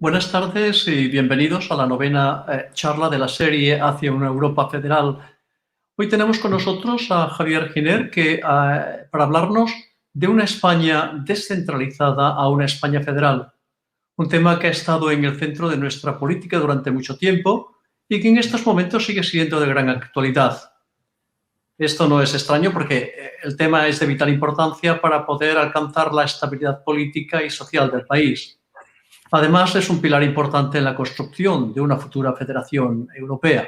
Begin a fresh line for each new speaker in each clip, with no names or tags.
Buenas tardes y bienvenidos a la novena charla de la serie Hacia una Europa Federal. Hoy tenemos con nosotros a Javier Giner para hablarnos de una España descentralizada a una España federal, un tema que ha estado en el centro de nuestra política durante mucho tiempo y que en estos momentos sigue siendo de gran actualidad. Esto no es extraño porque el tema es de vital importancia para poder alcanzar la estabilidad política y social del país. Además, es un pilar importante en la construcción de una futura federación europea.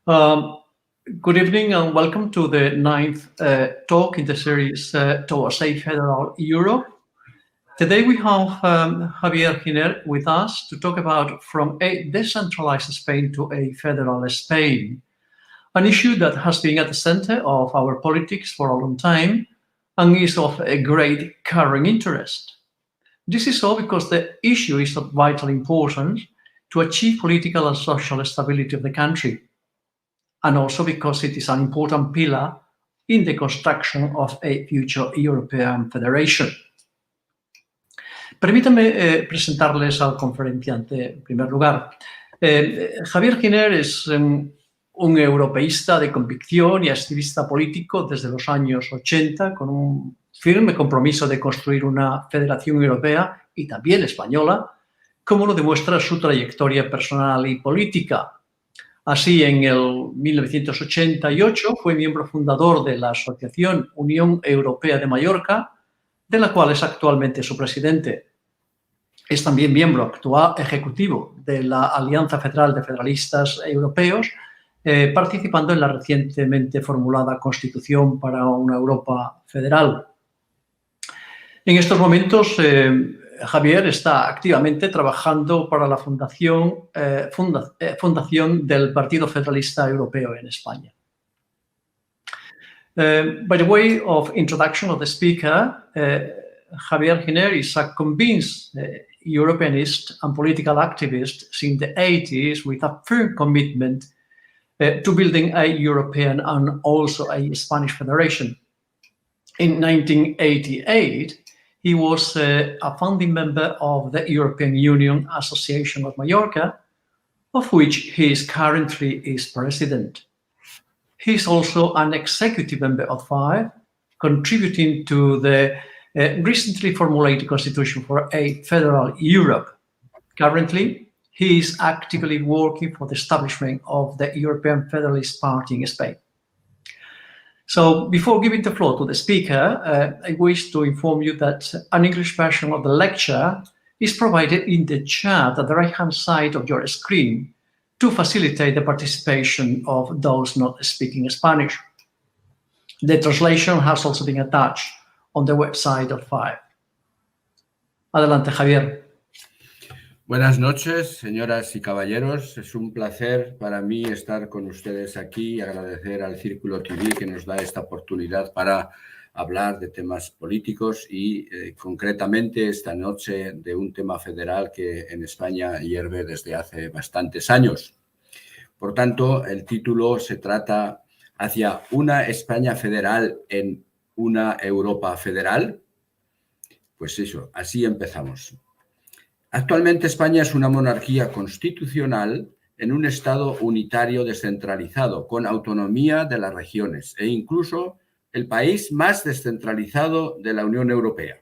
Good evening and welcome to the ninth talk in the series Towards a Federal Europe. Today we have Javier Giner with us to talk about from a decentralized Spain to a federal Spain, an issue that has been at the center of our politics for a long time and is of a great current interest. This is so because the issue is of vital importance to achieve political and social stability of the country, and also because it is an important pillar in the construction of a future European Federation. Permítanme presentarles al conferenciante en primer lugar. Javier Giner es un europeísta de convicción y activista político desde los años 80, con un firme compromiso de construir una federación europea y también española, como lo demuestra su trayectoria personal y política. Así, en el 1988 fue miembro fundador de la Asociación Unión Europea de Mallorca, de la cual es actualmente su presidente. Es también miembro actual ejecutivo de la Alianza Federal de Federalistas Europeos, participando en la recientemente formulada Constitución para una Europa Federal. En estos momentos, Javier está activamente trabajando para la fundación del Partido Federalista Europeo en España. By the way of introduction of the speaker, Javier Giner is a convinced Europeanist and political activist since the 80s with a firm commitment to building a European and also a Spanish federation. In 1988, he was a founding member of the European Union Association of Mallorca, of which he is currently president. He is also an executive member of FIVE, contributing to the recently formulated Constitution for a Federal Europe. Currently, he is actively working for the establishment of the European Federalist Party in Spain. So, before giving the floor to the speaker, I wish to inform you that an English version of the lecture is provided in the chat at the right-hand side of your screen to facilitate the participation of those not speaking Spanish. The translation has also been attached on the website of FIVE. Adelante, Javier.
Buenas noches, señoras y caballeros. Es un placer para mí estar con ustedes aquí y agradecer al Círculo TV que nos da esta oportunidad para hablar de temas políticos y concretamente esta noche de un tema federal que en España hierve desde hace bastantes años. Por tanto, el título se trata hacia una España federal en una Europa federal. Pues eso, así empezamos. Actualmente España es una monarquía constitucional en un Estado unitario descentralizado, con autonomía de las regiones e incluso el país más descentralizado de la Unión Europea.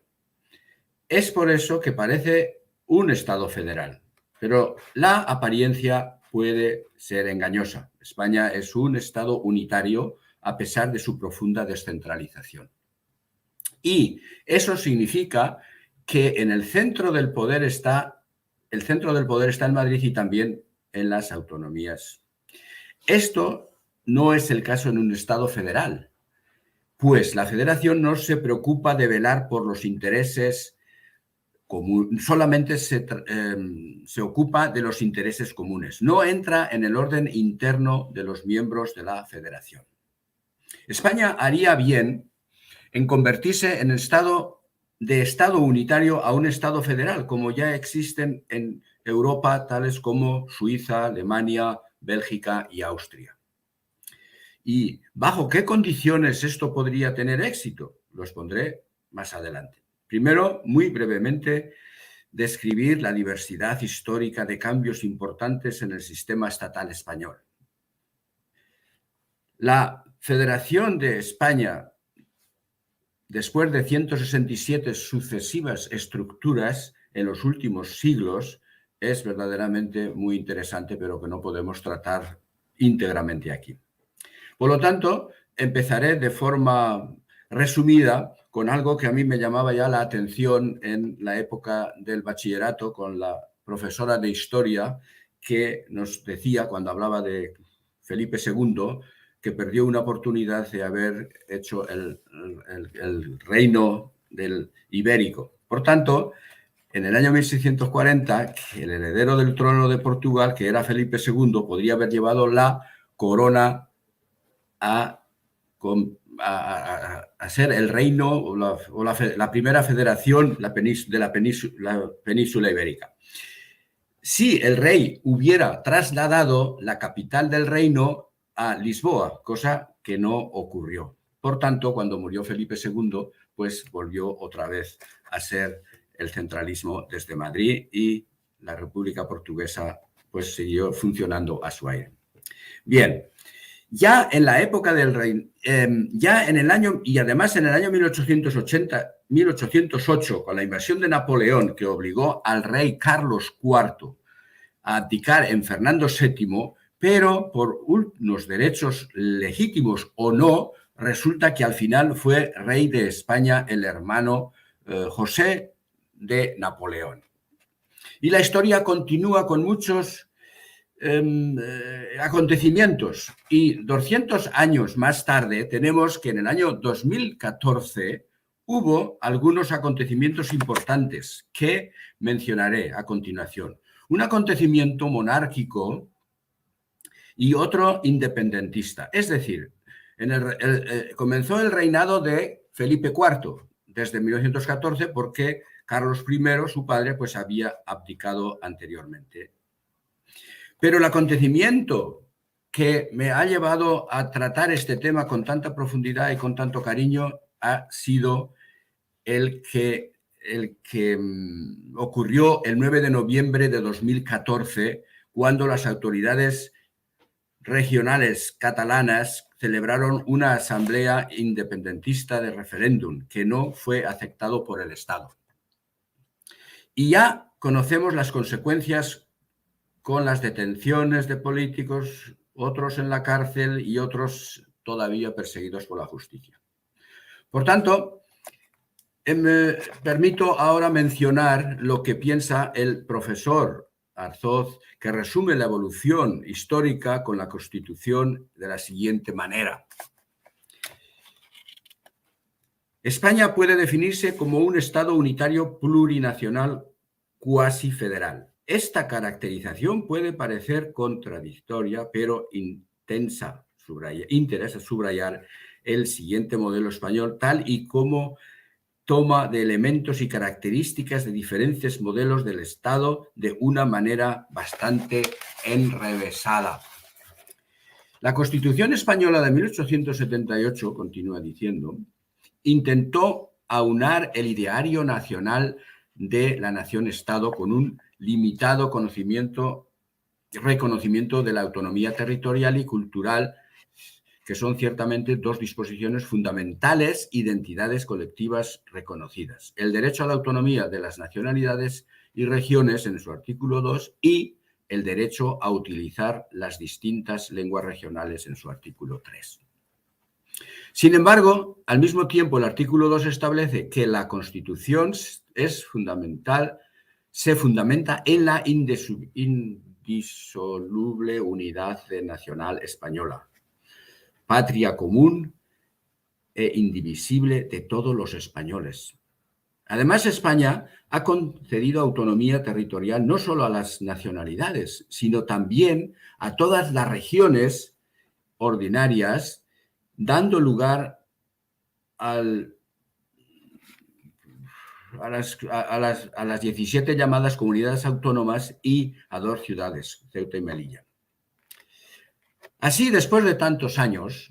Es por eso que parece un Estado federal, pero la apariencia puede ser engañosa. España es un Estado unitario a pesar de su profunda descentralización. Y eso significa que en el centro del poder está en Madrid y también en las autonomías. Esto no es el caso en un Estado federal, pues la federación no se preocupa de velar por los intereses comunes, solamente se ocupa de los intereses comunes, no entra en el orden interno de los miembros de la federación. España haría bien en convertirse en de Estado unitario a un Estado federal, como ya existen en Europa, tales como Suiza, Alemania, Bélgica y Austria. ¿Y bajo qué condiciones esto podría tener éxito? Los pondré más adelante. Primero, muy brevemente, describir la diversidad histórica de cambios importantes en el sistema estatal español. La Federación de España, después de 167 sucesivas estructuras en los últimos siglos, es verdaderamente muy interesante, pero que no podemos tratar íntegramente aquí. Por lo tanto, empezaré de forma resumida con algo que a mí me llamaba ya la atención en la época del bachillerato con la profesora de historia que nos decía, cuando hablaba de Felipe II, que perdió una oportunidad de haber hecho el reino del ibérico. Por tanto, en el año 1640, el heredero del trono de Portugal, que era Felipe II, podría haber llevado la corona a ser el reino o la primera federación de la península ibérica. Si el rey hubiera trasladado la capital del reino a Lisboa, cosa que no ocurrió. Por tanto, cuando murió Felipe II, pues volvió otra vez a ser el centralismo desde Madrid y la República Portuguesa pues siguió funcionando a su aire. Bien, ya en la época del rey, ya en el año, y además en el año 1808, con la invasión de Napoleón, que obligó al rey Carlos IV a abdicar en Fernando VII, pero por unos derechos legítimos o no, resulta que al final fue rey de España el hermano José de Napoleón. Y la historia continúa con muchos acontecimientos. Y 200 años más tarde tenemos que en el año 2014 hubo algunos acontecimientos importantes que mencionaré a continuación. Un acontecimiento monárquico y otro independentista. Es decir, comenzó el reinado de Felipe IV desde 1914 porque Carlos I, su padre, pues había abdicado anteriormente. Pero el acontecimiento que me ha llevado a tratar este tema con tanta profundidad y con tanto cariño ha sido el que ocurrió el 9 de noviembre de 2014, cuando las autoridades regionales catalanas celebraron una asamblea independentista de referéndum que no fue aceptado por el Estado. Y ya conocemos las consecuencias con las detenciones de políticos, otros en la cárcel y otros todavía perseguidos por la justicia. Por tanto, me permito ahora mencionar lo que piensa el profesor Arzoz, que resume la evolución histórica con la Constitución de la siguiente manera. España puede definirse como un Estado unitario plurinacional cuasi federal. Esta caracterización puede parecer contradictoria, pero interesa subrayar el siguiente modelo español, tal y como toma de elementos y características de diferentes modelos del Estado de una manera bastante enrevesada. La Constitución española de 1878, continúa diciendo, intentó aunar el ideario nacional de la nación-Estado con un limitado reconocimiento de la autonomía territorial y cultural, que son ciertamente dos disposiciones fundamentales, identidades colectivas reconocidas. El derecho a la autonomía de las nacionalidades y regiones en su artículo 2 y el derecho a utilizar las distintas lenguas regionales en su artículo 3. Sin embargo, al mismo tiempo, el artículo 2 establece que la Constitución se fundamenta en la indisoluble unidad nacional española, patria común e indivisible de todos los españoles. Además, España ha concedido autonomía territorial no solo a las nacionalidades, sino también a todas las regiones ordinarias, dando lugar a las 17 llamadas comunidades autónomas y a 2 ciudades, Ceuta y Melilla. Así, después de tantos años,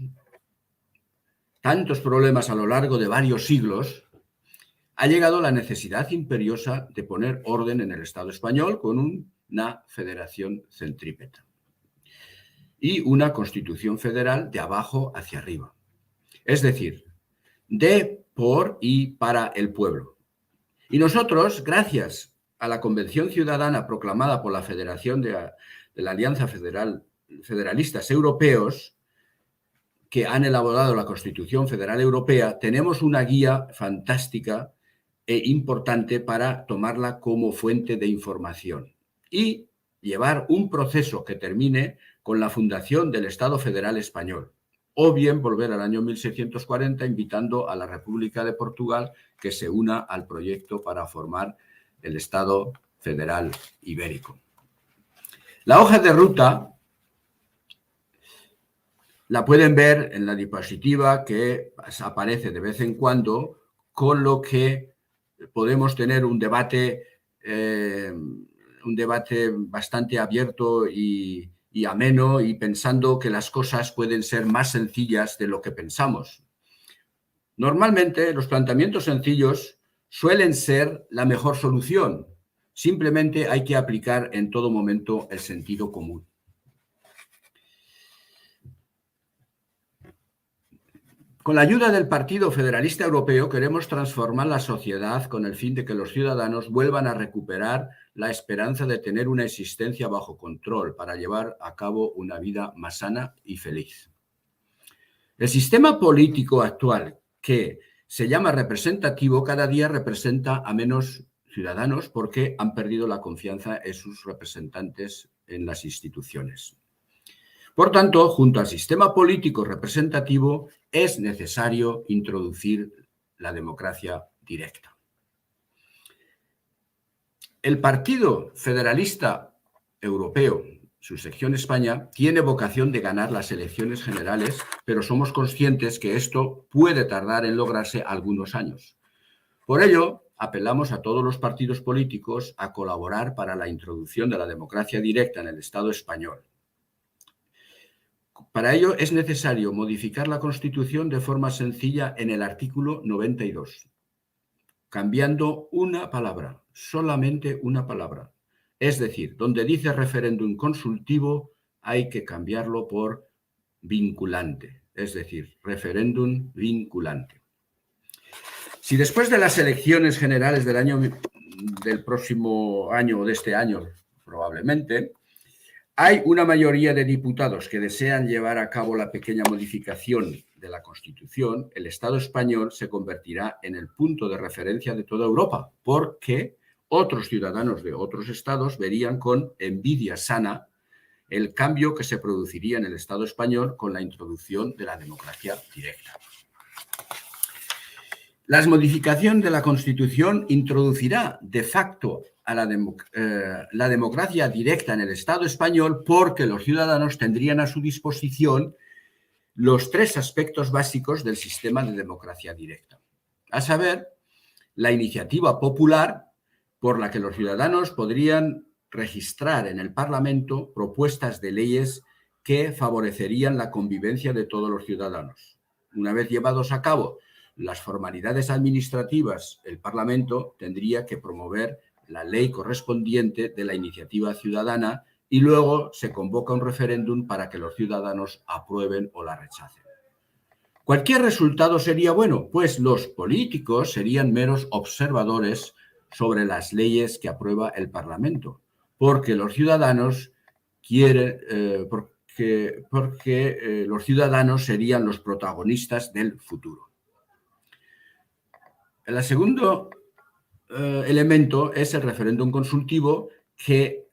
tantos problemas a lo largo de varios siglos, ha llegado la necesidad imperiosa de poner orden en el Estado español con una federación centrípeta y una constitución federal de abajo hacia arriba. Es decir, de, por y para el pueblo. Y nosotros, gracias a la Convención Ciudadana proclamada por la Federación de la Alianza Federalistas Europeos, que han elaborado la Constitución Federal Europea, tenemos una guía fantástica e importante para tomarla como fuente de información y llevar un proceso que termine con la fundación del Estado Federal Español, o bien volver al año 1640 invitando a la República de Portugal que se una al proyecto para formar el Estado Federal Ibérico. La hoja de ruta la pueden ver en la diapositiva que aparece de vez en cuando, con lo que podemos tener un debate bastante abierto y ameno, y pensando que las cosas pueden ser más sencillas de lo que pensamos. Normalmente los planteamientos sencillos suelen ser la mejor solución. Simplemente hay que aplicar en todo momento el sentido común. Con la ayuda del Partido Federalista Europeo queremos transformar la sociedad con el fin de que los ciudadanos vuelvan a recuperar la esperanza de tener una existencia bajo control para llevar a cabo una vida más sana y feliz. El sistema político actual, que se llama representativo, cada día representa a menos ciudadanos porque han perdido la confianza en sus representantes en las instituciones. Por tanto, junto al sistema político representativo, es necesario introducir la democracia directa. El Partido Federalista Europeo, su sección España, tiene vocación de ganar las elecciones generales, pero somos conscientes que esto puede tardar en lograrse algunos años. Por ello, apelamos a todos los partidos políticos a colaborar para la introducción de la democracia directa en el Estado español. Para ello es necesario modificar la Constitución de forma sencilla en el artículo 92, cambiando una palabra, solamente una palabra. Es decir, donde dice referéndum consultivo hay que cambiarlo por vinculante, es decir, referéndum vinculante. Si después de las elecciones generales del próximo año o de este año, probablemente, hay una mayoría de diputados que desean llevar a cabo la pequeña modificación de la Constitución, el Estado español se convertirá en el punto de referencia de toda Europa, porque otros ciudadanos de otros estados verían con envidia sana el cambio que se produciría en el Estado español con la introducción de la democracia directa. La modificación de la Constitución introducirá de facto a la democracia directa en el Estado español porque los ciudadanos tendrían a su disposición los tres aspectos básicos del sistema de democracia directa. A saber, la iniciativa popular por la que los ciudadanos podrían registrar en el Parlamento propuestas de leyes que favorecerían la convivencia de todos los ciudadanos. Una vez llevados a cabo las formalidades administrativas, el Parlamento tendría que promover la ley correspondiente de la iniciativa ciudadana y luego se convoca un referéndum para que los ciudadanos aprueben o la rechacen. Cualquier resultado sería bueno, pues los políticos serían meros observadores sobre las leyes que aprueba el Parlamento, porque los ciudadanos los ciudadanos serían los protagonistas del futuro. El segundo elemento es el referéndum consultivo que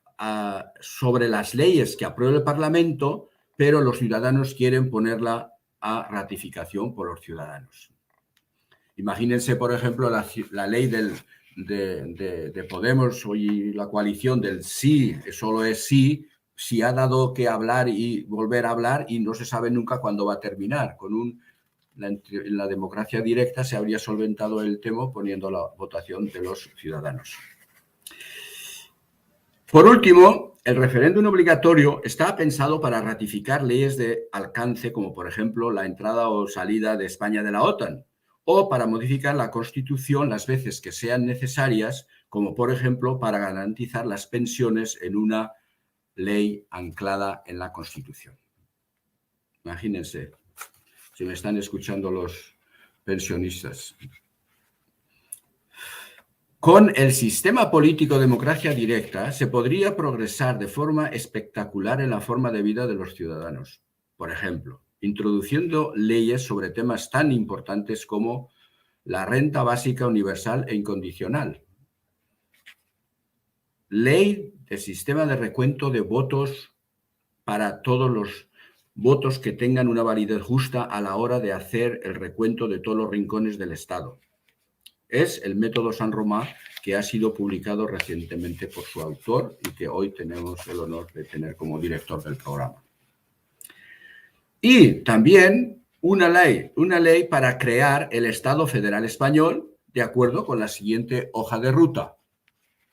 sobre las leyes que aprueba el Parlamento, pero los ciudadanos quieren ponerla a ratificación por los ciudadanos. Imagínense, por ejemplo, la ley de Podemos y la coalición del sí, solo es sí, si ha dado que hablar y volver a hablar y no se sabe nunca cuándo va a terminar. En la democracia directa se habría solventado el tema poniendo la votación de los ciudadanos. Por último, el referéndum obligatorio está pensado para ratificar leyes de alcance como, por ejemplo, la entrada o salida de España de la OTAN o para modificar la Constitución las veces que sean necesarias, como por ejemplo para garantizar las pensiones en una ley anclada en la Constitución. Imagínense, si me están escuchando los pensionistas. Con el sistema político democracia directa se podría progresar de forma espectacular en la forma de vida de los ciudadanos. Por ejemplo, introduciendo leyes sobre temas tan importantes como la renta básica universal e incondicional, ley de sistema de recuento de votos para todos los votos que tengan una validez justa a la hora de hacer el recuento de todos los rincones del Estado. Es el método San Román, que ha sido publicado recientemente por su autor y que hoy tenemos el honor de tener como director del programa. Y también una ley para crear el Estado Federal Español de acuerdo con la siguiente hoja de ruta,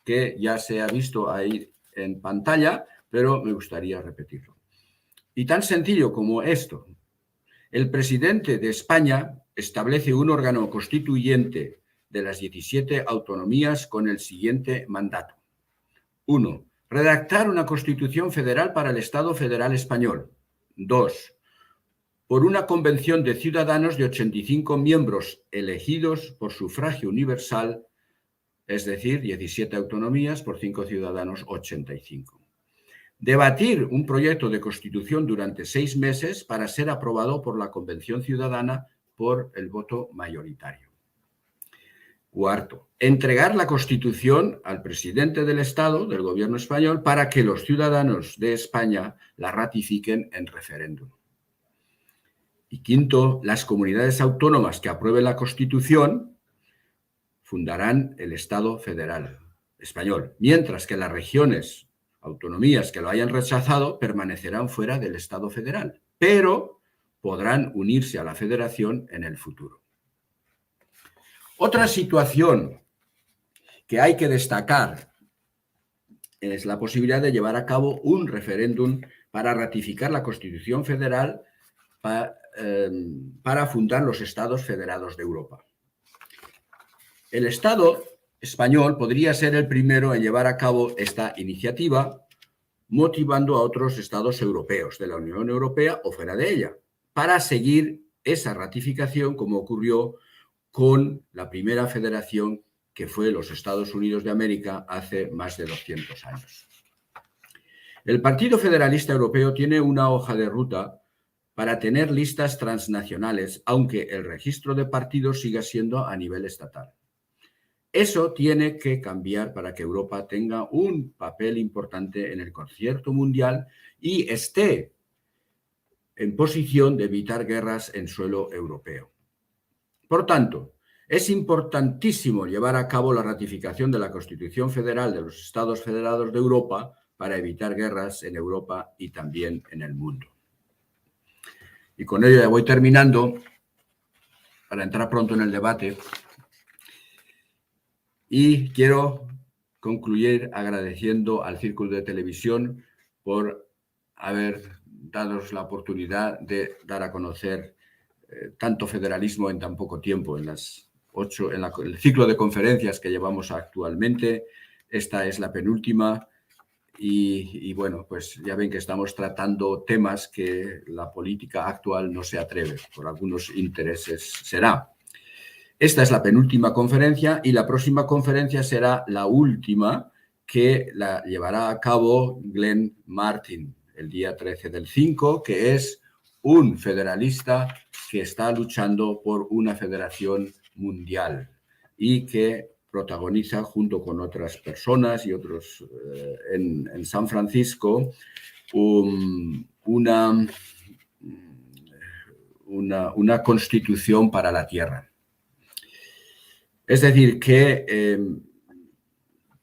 que ya se ha visto ahí en pantalla, pero me gustaría repetirlo. Y tan sencillo como esto, el presidente de España establece un órgano constituyente de las 17 autonomías con el siguiente mandato. 1. Redactar una Constitución Federal para el Estado Federal Español. 2. Por una convención de ciudadanos de 85 miembros elegidos por sufragio universal, es decir, 17 autonomías por 5 ciudadanos, 85. Debatir un proyecto de Constitución durante 6 meses para ser aprobado por la Convención Ciudadana por el voto mayoritario. 4. Entregar la Constitución al presidente del Estado, del Gobierno español, para que los ciudadanos de España la ratifiquen en referéndum. Y 5. Las comunidades autónomas que aprueben la Constitución fundarán el Estado Federal Español, mientras que las regiones, autonomías que lo hayan rechazado, permanecerán fuera del Estado Federal, pero podrán unirse a la Federación en el futuro. Otra situación que hay que destacar es la posibilidad de llevar a cabo un referéndum para ratificar la Constitución Federal para fundar los Estados Federados de Europa. El Estado español podría ser el primero en llevar a cabo esta iniciativa, motivando a otros Estados europeos de la Unión Europea o fuera de ella, para seguir esa ratificación como ocurrió con la primera federación que fue los Estados Unidos de América hace más de 200 años. El Partido Federalista Europeo tiene una hoja de ruta para tener listas transnacionales, aunque el registro de partidos siga siendo a nivel estatal. Eso tiene que cambiar para que Europa tenga un papel importante en el concierto mundial y esté en posición de evitar guerras en suelo europeo. Por tanto, es importantísimo llevar a cabo la ratificación de la Constitución Federal de los Estados Federados de Europa para evitar guerras en Europa y también en el mundo. Y con ello ya voy terminando para entrar pronto en el debate. Y quiero concluir agradeciendo al Círculo de Televisión por haber dado la oportunidad de dar a conocer tanto federalismo en tan poco tiempo. En el ciclo de conferencias que llevamos actualmente, esta es la penúltima y bueno, pues ya ven que estamos tratando temas que la política actual no se atreve, por algunos intereses será. Esta es la penúltima conferencia y la próxima conferencia será la última que la llevará a cabo Glenn Martin el día 13 del 5, que es un federalista que está luchando por una federación mundial y que protagoniza junto con otras personas y otros en San Francisco una constitución para la Tierra. Es decir, que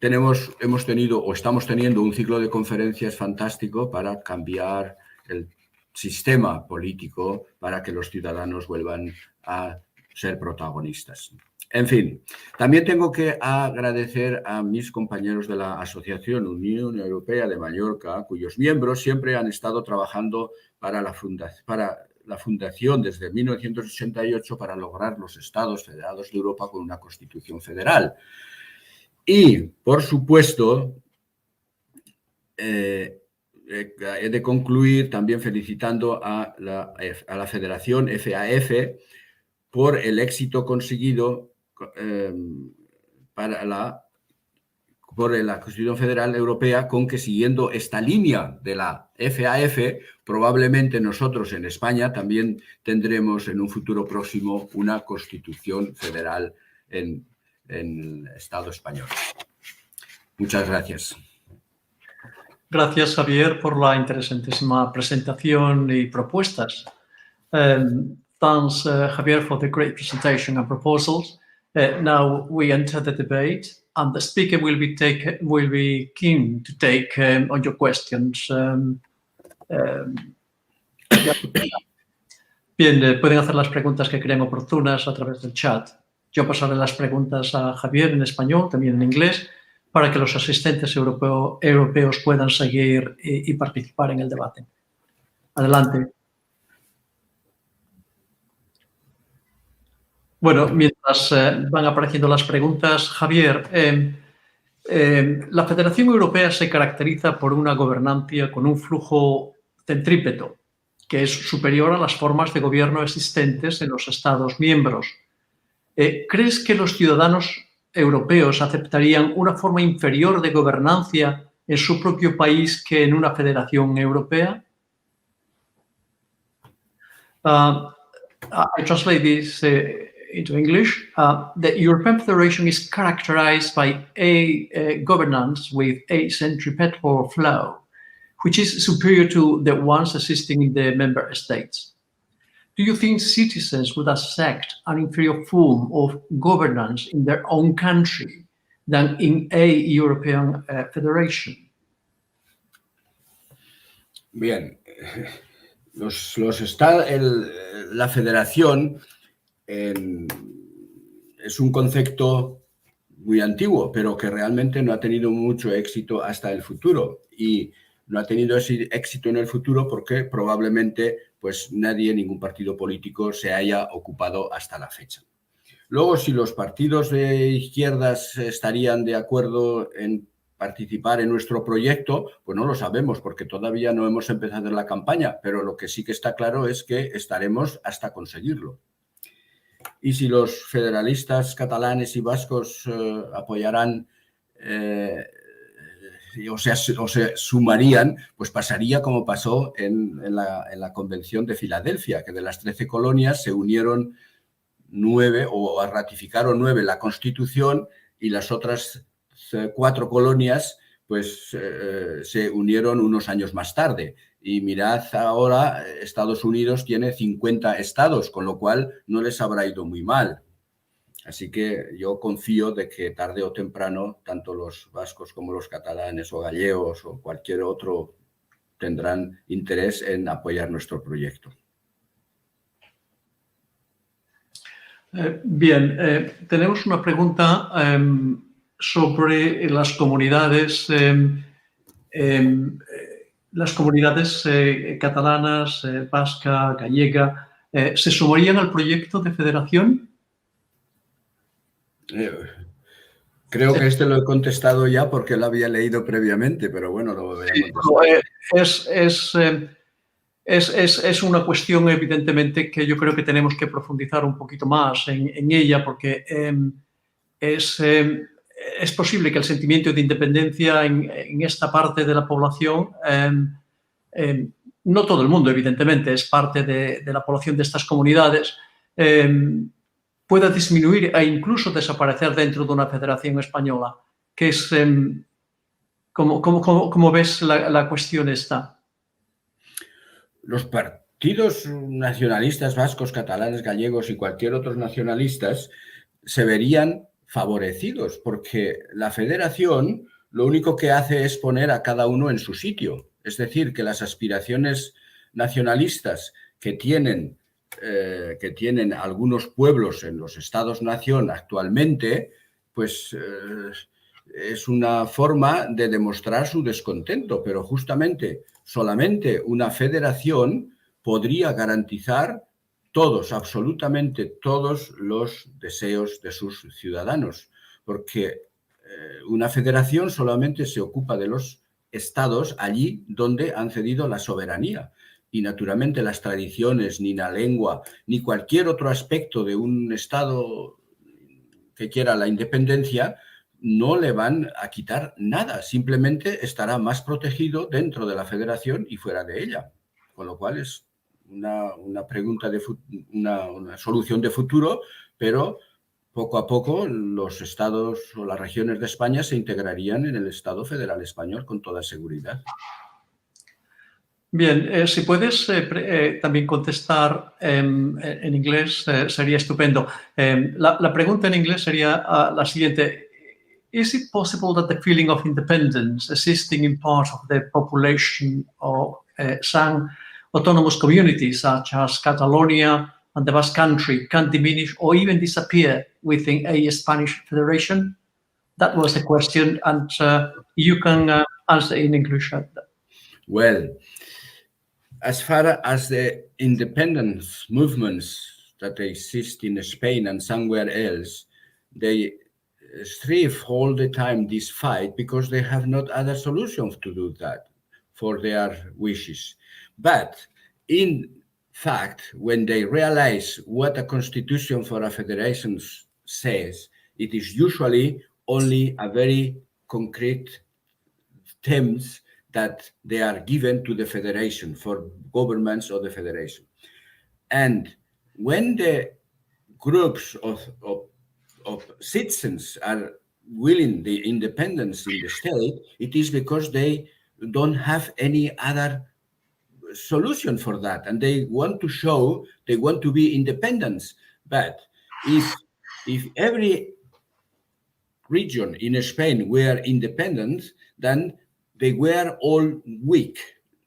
hemos tenido o estamos teniendo un ciclo de conferencias fantástico para cambiar el sistema político para que los ciudadanos vuelvan a ser protagonistas. En fin, también tengo que agradecer a mis compañeros de la Asociación Unión Europea de Mallorca, cuyos miembros siempre han estado trabajando para la fundación desde 1988 para lograr los Estados Federados de Europa con una Constitución federal. Y, por supuesto, he de concluir también felicitando a la Federación FAF por el éxito conseguido por la Constitución Federal Europea, con que, siguiendo esta línea de la FAF, probablemente nosotros en España también tendremos en un futuro próximo una Constitución Federal en el Estado español. Muchas gracias.
Gracias, Javier, por la interesantísima presentación y propuestas. Thanks, Javier, for the great presentation and proposals. Now we enter the debate, and the speaker will be keen to take on your questions. Bien, pueden hacer las preguntas que crean oportunas a través del chat. Yo pasaré las preguntas a Javier en español, también en inglés, para que los asistentes europeos puedan seguir y participar en el debate. Adelante. Bueno, mientras van apareciendo las preguntas, Javier, la Federación Europea se caracteriza por una gobernancia con un flujo centrípeto, que es superior a las formas de gobierno existentes en los Estados miembros. ¿Crees que los ciudadanos europeos aceptarían una forma inferior de gobernancia en su propio país que en una federación europea? I translate this into English. The European Federation is characterized by a governance with a centripetal flow, which is superior to the ones existing in the member states. Do you think citizens would accept an inferior form of governance in their own country than in a European federation?
Bien, la federación es un concepto muy antiguo, pero que realmente no ha tenido mucho éxito hasta el futuro. Y no ha tenido ese éxito en el futuro porque probablemente pues ningún partido político se haya ocupado hasta la fecha. Luego, si los partidos de izquierdas estarían de acuerdo en participar en nuestro proyecto, pues no lo sabemos porque todavía no hemos empezado la campaña, pero lo que sí que está claro es que estaremos hasta conseguirlo. Y si los federalistas catalanes y vascos apoyarán o se sumarían, pues pasaría como pasó en la Convención de Filadelfia, que de las 13 colonias se unieron 9 o ratificaron 9 la Constitución y las otras 4 colonias pues se unieron unos años más tarde. Y mirad ahora, Estados Unidos tiene 50 estados, con lo cual no les habrá ido muy mal. Así que yo confío de que tarde o temprano, tanto los vascos como los catalanes o gallegos o cualquier otro tendrán interés en apoyar nuestro proyecto.
Bien, tenemos una pregunta sobre las comunidades catalanas, vasca, gallega. ¿Se sumarían al proyecto de federación?
Creo que lo he contestado ya porque lo había leído previamente, pero bueno, lo voy a contestar.
Es una cuestión, evidentemente, que yo creo que tenemos que profundizar un poquito más en ella, porque es posible que el sentimiento de independencia en esta parte de la población, no todo el mundo, evidentemente, es parte de la población de estas comunidades, pueda disminuir e incluso desaparecer dentro de una federación española. Que es, ¿cómo ves la cuestión esta?
Los partidos nacionalistas vascos, catalanes, gallegos y cualquier otro nacionalistas se verían favorecidos porque la federación lo único que hace es poner a cada uno en su sitio. Es decir, que las aspiraciones nacionalistas que tienen algunos pueblos en los estados-nación actualmente, pues es una forma de demostrar su descontento, pero justamente solamente una federación podría garantizar todos, absolutamente todos los deseos de sus ciudadanos, porque una federación solamente se ocupa de los estados allí donde han cedido la soberanía. Y naturalmente las tradiciones, ni la lengua, ni cualquier otro aspecto de un estado que quiera la independencia, no le van a quitar nada. Simplemente estará más protegido dentro de la federación y fuera de ella. Con lo cual es una pregunta una solución de futuro, pero poco a poco los estados o las regiones de España se integrarían en el Estado federal español con toda seguridad.
Bien, si puedes también contestar en inglés, sería estupendo. La pregunta en inglés sería la siguiente. Is it possible that the feeling of independence existing in part of the population of some autonomous communities such as Catalonia and the Basque Country can diminish or even disappear within a Spanish federation? That was the question, and you can answer in English.
Well, as far as the independence movements that exist in Spain and somewhere else, they strive all the time this fight because they have not other solutions to do that for their wishes. But in fact, when they realize what a constitution for a federation says, it is usually only a very concrete terms that they are given to the federation for governments of the federation. And when the groups of citizens are willing the independence in the state, it is because they don't have any other solution for that, and they want to show they want to be independent. But if every region in Spain were independent, then they were all weak.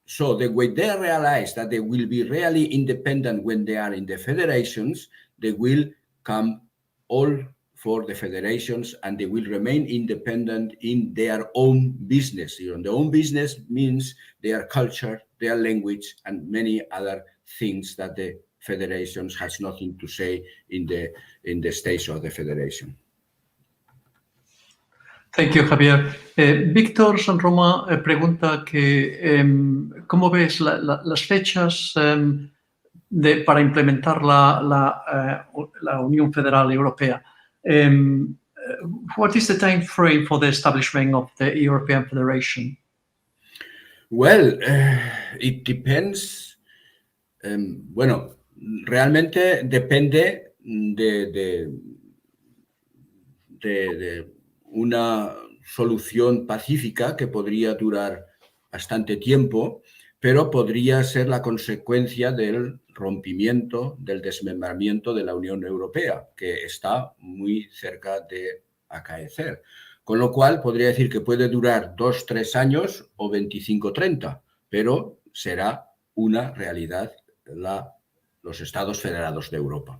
So the way they realize that they will be really independent when they are in the federations, they will come all for the federations and they will remain independent in their own business. You know, their own business means their culture, their language, and many other things that the federations has nothing to say in the stage of the federation.
Thank you, Javier. Víctor San Roma pregunta que ¿cómo ves las fechas para implementar la Unión Federal Europea? What is the time frame for the establishment of the European Federation?
Well, it depends. Bueno, realmente depende de una solución pacífica que podría durar bastante tiempo, pero podría ser la consecuencia del rompimiento, del desmembramiento de la Unión Europea, que está muy cerca de acaecer. Con lo cual, podría decir que puede durar 2, 3 años o 25, 30, pero será una realidad los Estados Federados de Europa.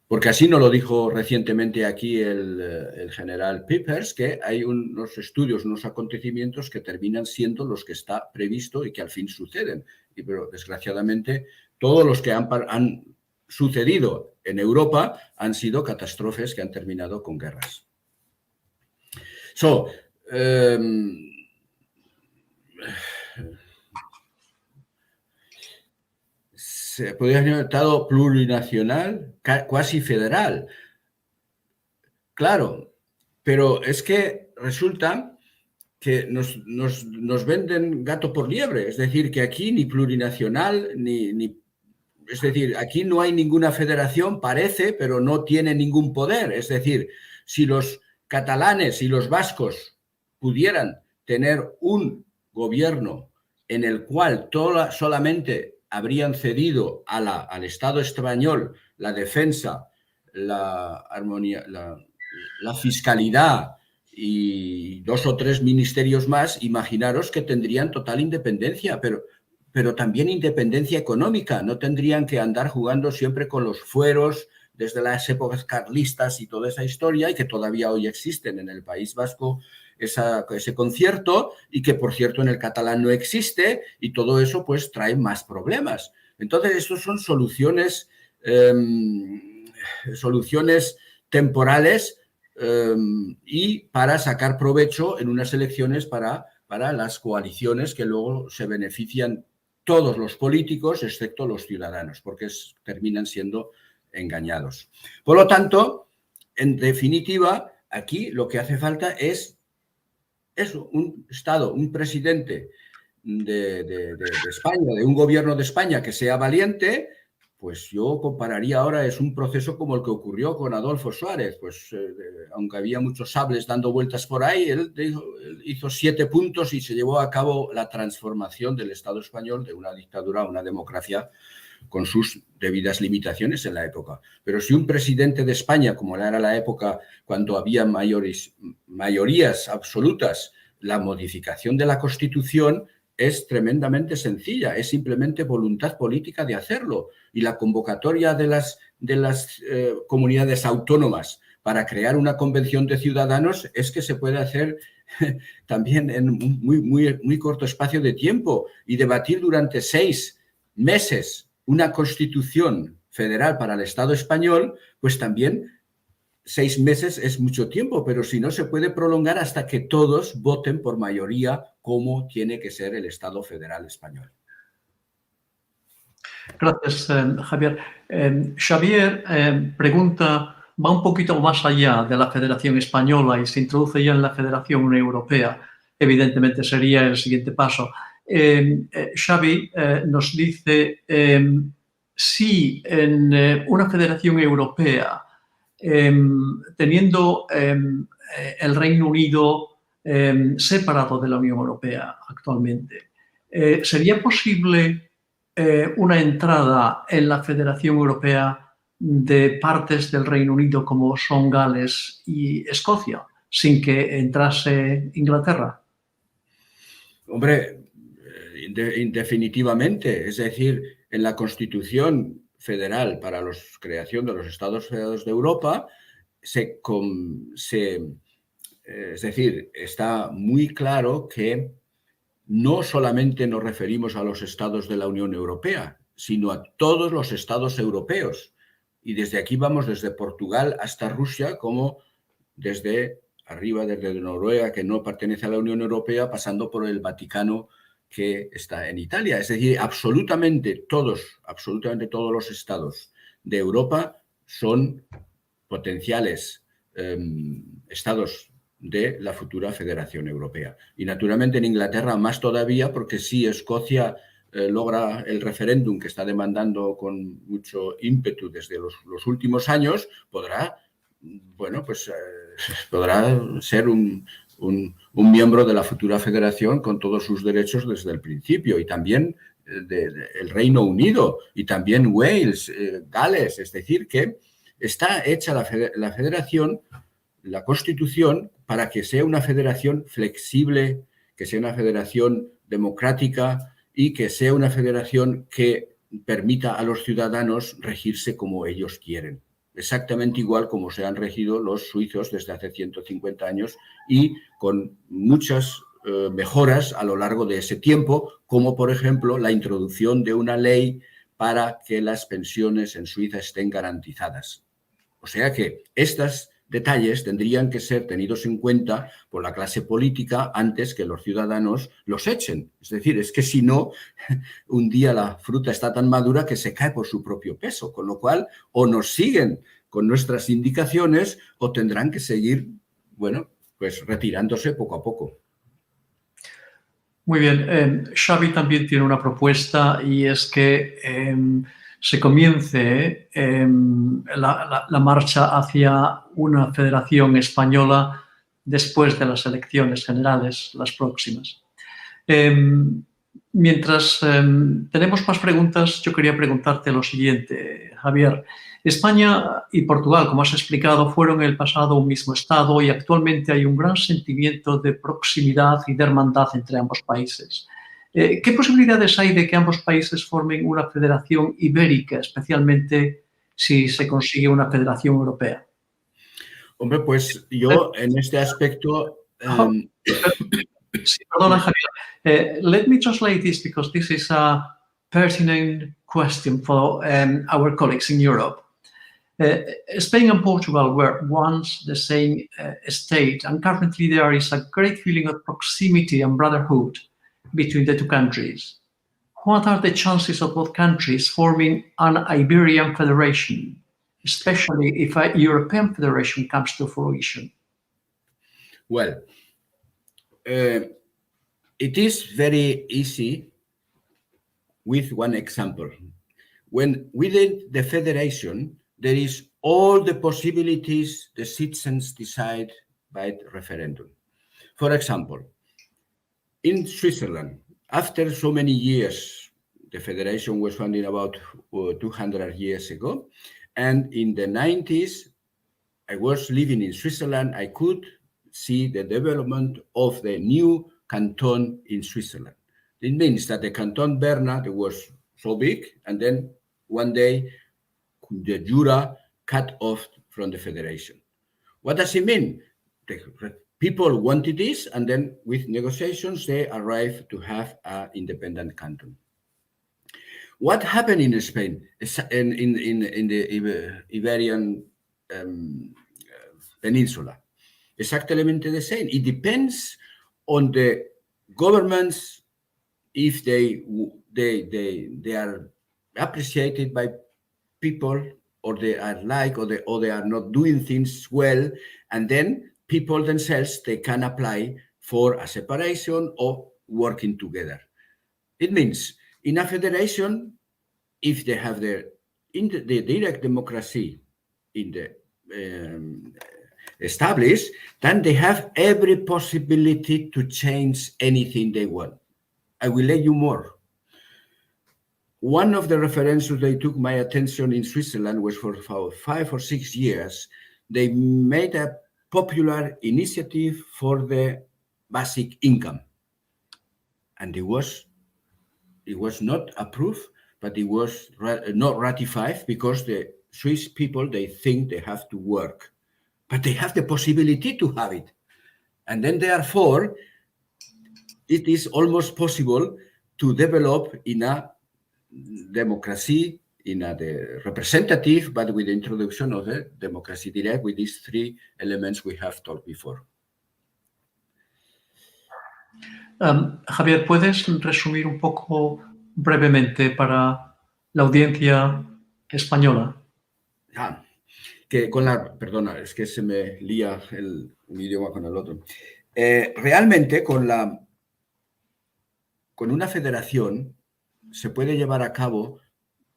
Porque así nos lo dijo recientemente aquí el general Peepers, que hay unos estudios, unos acontecimientos que terminan siendo los que está previsto y que al fin suceden. Pero desgraciadamente todos los que han sucedido en Europa han sido catástrofes que han terminado con guerras. So, se podría haber Estado plurinacional, cuasi federal. Claro, pero es que resulta que nos venden gato por liebre, es decir, que aquí ni plurinacional, es decir, aquí no hay ninguna federación, parece, pero no tiene ningún poder. Es decir, si los catalanes y los vascos pudieran tener un gobierno en el cual solamente habrían cedido al Estado español la defensa, la armonía, la fiscalidad y 2 o 3 ministerios más, imaginaros que tendrían total independencia, pero también independencia económica. No tendrían que andar jugando siempre con los fueros desde las épocas carlistas y toda esa historia, y que todavía hoy existen en el País Vasco ese concierto, y que por cierto en el catalán no existe, y todo eso pues trae más problemas. Entonces, estos son soluciones temporales y para sacar provecho en unas elecciones para las coaliciones que luego se benefician todos los políticos, excepto los ciudadanos, porque terminan siendo engañados. Por lo tanto, en definitiva, aquí lo que hace falta es eso, un Estado, un presidente de España, de un gobierno de España que sea valiente. Pues yo compararía ahora, es un proceso como el que ocurrió con Adolfo Suárez, pues aunque había muchos sables dando vueltas por ahí, él hizo 7 puntos y se llevó a cabo la transformación del Estado español de una dictadura a una democracia con sus debidas limitaciones en la época. Pero si un presidente de España, como era la época cuando había mayorías absolutas, la modificación de la Constitución es tremendamente sencilla, es simplemente voluntad política de hacerlo. Y la convocatoria de las comunidades autónomas para crear una convención de ciudadanos es que se puede hacer también en un muy corto espacio de tiempo y debatir durante 6 meses una constitución federal para el Estado español, pues también 6 meses es mucho tiempo, pero si no se puede prolongar hasta que todos voten por mayoría cómo tiene que ser el Estado federal español.
Gracias, Javier. Xavier pregunta, va un poquito más allá de la Federación Española y se introduce ya en la Federación Europea. Evidentemente sería el siguiente paso. Xavi nos dice si en una Federación Europea, teniendo el Reino Unido separado de la Unión Europea actualmente, ¿sería posible una entrada en la Federación Europea de partes del Reino Unido como son Gales y Escocia, sin que entrase Inglaterra?
Hombre, definitivamente. Es decir, en la Constitución Federal para la creación de los Estados Federados de Europa, es decir, está muy claro que no solamente nos referimos a los estados de la Unión Europea, sino a todos los estados europeos. Y desde aquí vamos desde Portugal hasta Rusia, como desde arriba, desde Noruega, que no pertenece a la Unión Europea, pasando por el Vaticano, que está en Italia. Es decir, absolutamente todos los estados de Europa son potenciales estados de la futura Federación Europea. Y naturalmente en Inglaterra más todavía, porque si Escocia logra el referéndum que está demandando con mucho ímpetu desde los últimos años, podrá ser un miembro de la futura federación con todos sus derechos desde el principio. Y también el Reino Unido y también Wales, Gales. Es decir, que está hecha la federación, la Constitución, para que sea una federación flexible, que sea una federación democrática y que sea una federación que permita a los ciudadanos regirse como ellos quieren. Exactamente igual como se han regido los suizos desde hace 150 años y con muchas mejoras a lo largo de ese tiempo, como por ejemplo la introducción de una ley para que las pensiones en Suiza estén garantizadas. O sea que estos detalles tendrían que ser tenidos en cuenta por la clase política antes que los ciudadanos los echen. Es decir, es que si no, un día la fruta está tan madura que se cae por su propio peso, con lo cual o nos siguen con nuestras indicaciones o tendrán que seguir, pues retirándose poco a poco.
Muy bien. Xavi también tiene una propuesta y es que se comience la marcha hacia una federación española después de las elecciones generales, las próximas. Mientras tenemos más preguntas, yo quería preguntarte lo siguiente, Javier. España y Portugal, como has explicado, fueron en el pasado un mismo Estado y actualmente hay un gran sentimiento de proximidad y de hermandad entre ambos países. ¿Qué posibilidades hay de que ambos países formen una federación ibérica, especialmente si se consigue una federación europea?
Hombre, pues yo en este aspecto...
Sí, perdona, Javier. Let me translate this because this is a pertinent question for our colleagues in Europe. Spain and Portugal were once the same state, and currently there is a great feeling of proximity and brotherhood between the two countries. What are the chances of both countries forming an Iberian federation, especially if a European federation comes to fruition?
Well, it is very easy with one example. When within the federation, there is all the possibilities the citizens decide by referendum. For example, in Switzerland, after so many years, the federation was founded about 200 years ago, and in the 90s, I was living in Switzerland. I could see the development of the new canton in Switzerland. It means that the Canton Berna was so big, and then one day the Jura cut off from the federation. What does it mean? The people wanted this, and then with negotiations, they arrived to have an independent canton. What happened in Spain, in the Iberian Peninsula? Exactly the same. It depends on the governments, if they are appreciated by people, or they are or they are not doing things well, and then people themselves, they can apply for a separation or working together. It means in a federation, if they have the direct democracy in the established, then they have every possibility to change anything they want. I will let you more. One of the referendums they took my attention in Switzerland was for 5 or 6 years. They made a popular initiative for the basic income. And it was not approved, but it was not ratified, because the Swiss people, they think they have to work, but they have the possibility to have it. And then therefore, it is almost possible to develop in a democracy, in the representative, but with the introduction of the democracy direct, with these 3 elements we have talked before.
Javier, ¿puedes resumir un poco brevemente para la audiencia española?
Que con perdona, es que se me lía un idioma con el otro. Realmente con una federación se puede llevar a cabo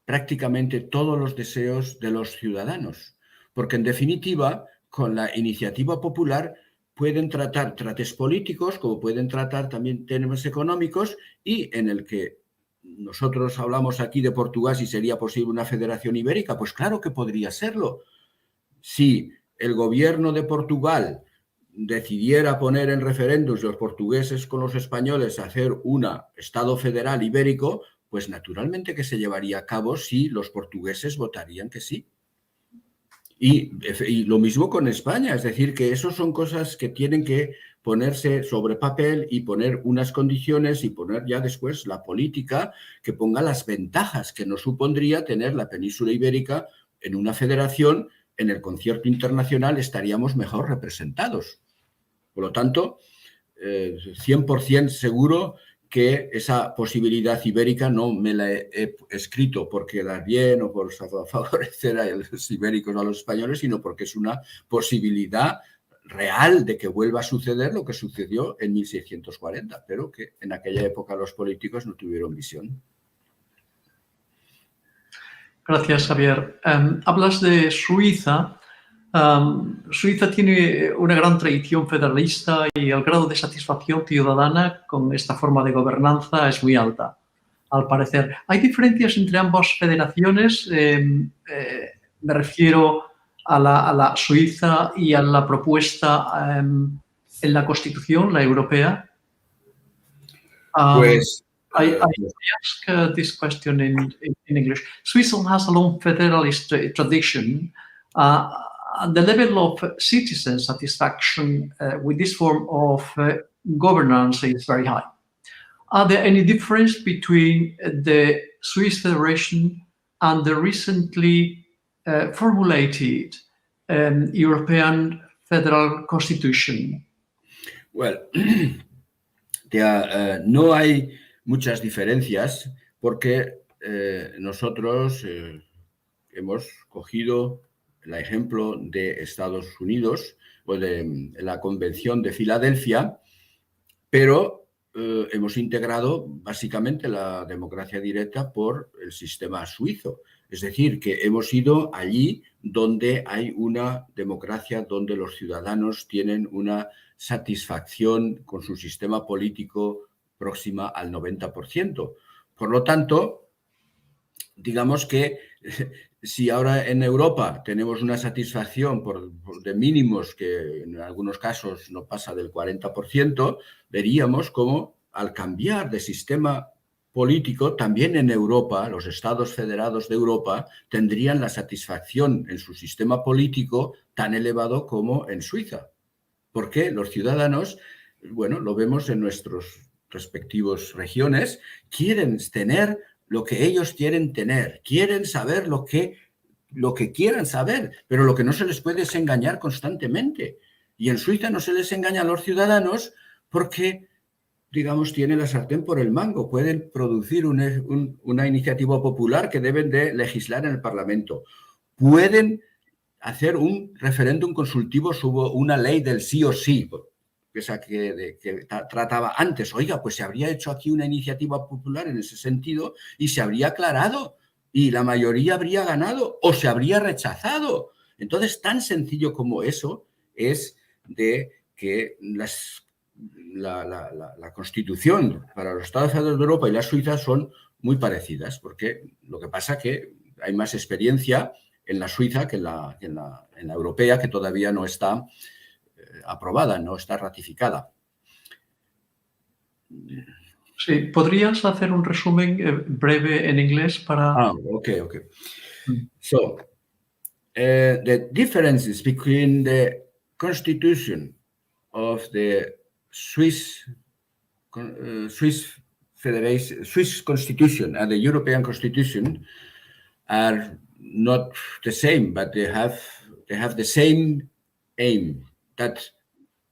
prácticamente todos los deseos de los ciudadanos, porque en definitiva, con la iniciativa popular pueden tratar trates políticos, como pueden tratar también temas económicos, y en el que nosotros hablamos aquí de Portugal, si sería posible una federación ibérica, pues claro que podría serlo. Si el gobierno de Portugal decidiera poner en referéndum los portugueses con los españoles a hacer un Estado federal ibérico, pues naturalmente que se llevaría a cabo si los portugueses votarían que sí. Y lo mismo con España, es decir, que eso son cosas que tienen que ponerse sobre papel y poner unas condiciones y poner ya después la política que ponga las ventajas que nos supondría tener la península ibérica en una federación. En el concierto internacional estaríamos mejor representados. Por lo tanto, 100% seguro que esa posibilidad ibérica no me la he escrito por quedar bien o por favorecer a los ibéricos o a los españoles, sino porque es una posibilidad real de que vuelva a suceder lo que sucedió en 1640, pero que en aquella época los políticos no tuvieron visión.
Gracias, Javier. Hablas de Suiza. Suiza tiene una gran tradición federalista y el grado de satisfacción ciudadana con esta forma de gobernanza es muy alta, al parecer. ¿Hay diferencias entre ambas federaciones? Me refiero a la Suiza y a la propuesta en la Constitución, la europea.
Pues...
I ask this question in English. Switzerland has a long federalist tradition. The level of citizen satisfaction with this form of governance is very high. are there any difference between the Swiss Federation and the recently formulated European Federal Constitution?
Well, no hay muchas diferencias porque nosotros hemos cogido el ejemplo de Estados Unidos o de la Convención de Filadelfia, pero hemos integrado básicamente la democracia directa por el sistema suizo. Es decir, que hemos ido allí donde hay una democracia, donde los ciudadanos tienen una satisfacción con su sistema político próxima al 90%. Por lo tanto, digamos que si ahora en Europa tenemos una satisfacción de mínimos que en algunos casos no pasa del 40%, veríamos cómo al cambiar de sistema político, también en Europa, los Estados federados de Europa tendrían la satisfacción en su sistema político tan elevado como en Suiza. Porque los ciudadanos, bueno, lo vemos en nuestros respectivos regiones, quieren tener lo que ellos quieren tener, quieren saber lo que quieran saber, pero lo que no se les puede es engañar constantemente. Y en Suiza no se les engaña a los ciudadanos porque, digamos, tienen la sartén por el mango. Pueden producir una iniciativa popular que deben de legislar en el Parlamento. Pueden hacer un referéndum consultivo sobre una ley del sí o sí, esa que trataba antes. Oiga, pues se habría hecho aquí una iniciativa popular en ese sentido y se habría aclarado y la mayoría habría ganado o se habría rechazado. Entonces, tan sencillo como eso es de que la Constitución para los Estados Federados de Europa y la Suiza son muy parecidas, porque lo que pasa es que hay más experiencia en la Suiza que en la europea, que todavía no está aprobada, no está ratificada.
Sí, ¿podrías hacer un resumen breve en inglés para...?
Okay. So, the differences between the Constitution of the Swiss Federation, Swiss Constitution and the European Constitution are not the same, but they have the same aim, that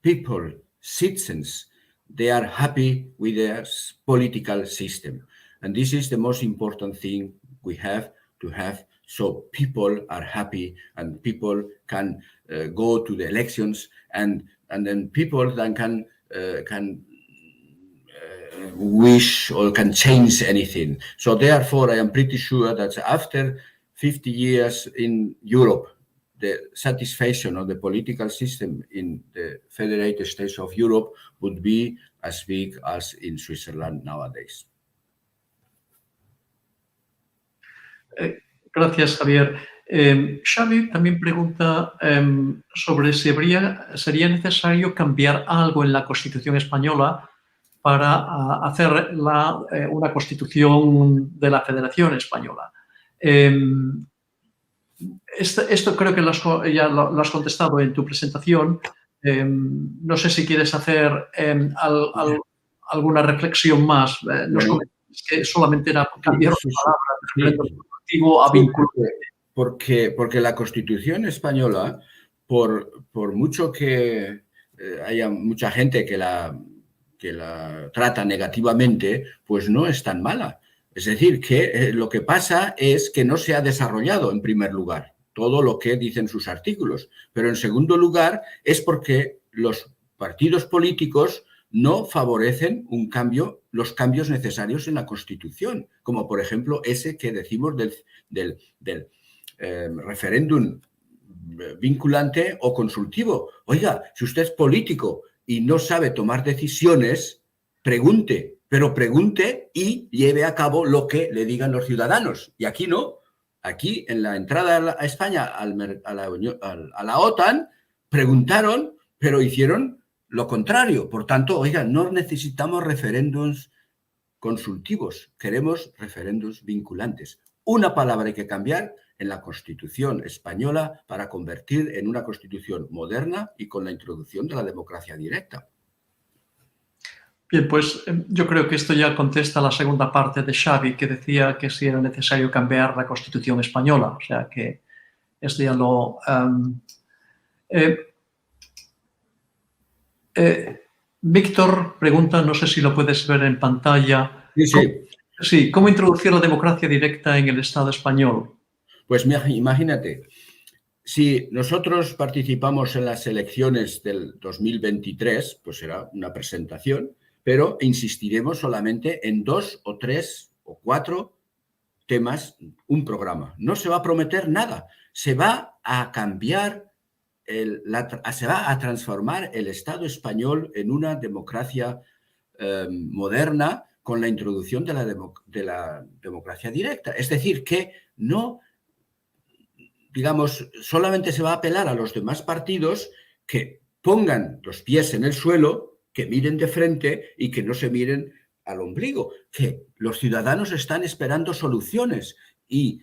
people, citizens, they are happy with their political system. And this is the most important thing we have to have, so people are happy and people can go to the elections and then people then can wish or can change anything. So therefore, I am pretty sure that after 50 years in Europe, the satisfaction of the political system in the Federated States of Europe would be as big as in Switzerland nowadays.
Gracias, Javier. Xavi también pregunta sobre si sería necesario cambiar algo en la Constitución española para hacer una Constitución de la Federación Española. Esto creo que ya lo has contestado en tu presentación. No sé si quieres hacer alguna reflexión más. Nos comentas que solamente era cambiar una palabra a vínculo.
Porque la Constitución española, por mucho que haya mucha gente que la trata negativamente, pues no es tan mala. Es decir, que lo que pasa es que no se ha desarrollado, en primer lugar, todo lo que dicen sus artículos. Pero en segundo lugar, es porque los partidos políticos no favorecen los cambios necesarios en la Constitución, como por ejemplo ese que decimos del referéndum vinculante o consultivo. Oiga, si usted es político y no sabe tomar decisiones, pregunte y lleve a cabo lo que le digan los ciudadanos. Y aquí no. Aquí, en la entrada a España a la OTAN, preguntaron, pero hicieron lo contrario. Por tanto, oiga, no necesitamos referéndums consultivos, queremos referéndums vinculantes. Una palabra hay que cambiar en la Constitución española para convertir en una Constitución moderna y con la introducción de la democracia directa.
Bien, pues yo creo que esto ya contesta la segunda parte de Xavi, que decía que si era necesario cambiar la Constitución española. O sea que esto ya lo... Víctor pregunta, no sé si lo puedes ver en pantalla,
Sí, sí.
¿cómo introducir la democracia directa en el Estado español?
Pues imagínate, si nosotros participamos en las elecciones del 2023, pues será una presentación, pero insistiremos solamente en 2 o 3 o 4 temas, un programa. No se va a prometer nada, se va a cambiar, se va a transformar el Estado español en una democracia moderna con la introducción de la democracia directa. Es decir, que no, digamos, solamente se va a apelar a los demás partidos que pongan los pies en el suelo, que miren de frente y que no se miren al ombligo, que los ciudadanos están esperando soluciones y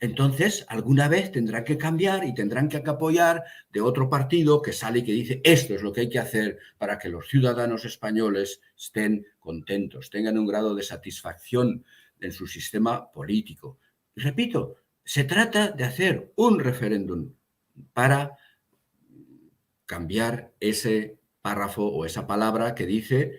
entonces alguna vez tendrán que cambiar y tendrán que apoyar de otro partido que sale y que dice esto es lo que hay que hacer para que los ciudadanos españoles estén contentos, tengan un grado de satisfacción en su sistema político. Y repito, se trata de hacer un referéndum para cambiar ese párrafo o esa palabra que dice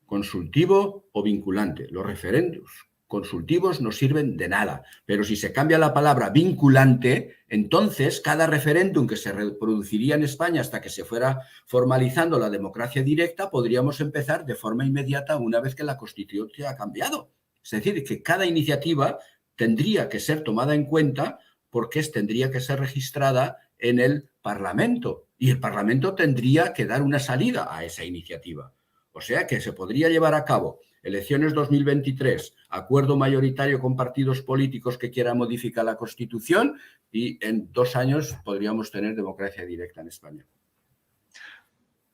consultivo o vinculante. Los referéndums consultivos no sirven de nada, pero si se cambia la palabra vinculante, entonces cada referéndum que se reproduciría en España hasta que se fuera formalizando la democracia directa, podríamos empezar de forma inmediata una vez que la Constitución se ha cambiado. Es decir, que cada iniciativa tendría que ser tomada en cuenta porque tendría que ser registrada en el Parlamento y el Parlamento tendría que dar una salida a esa iniciativa. O sea que se podría llevar a cabo elecciones 2023, acuerdo mayoritario con partidos políticos que quieran modificar la Constitución y en 2 años podríamos tener democracia directa en España.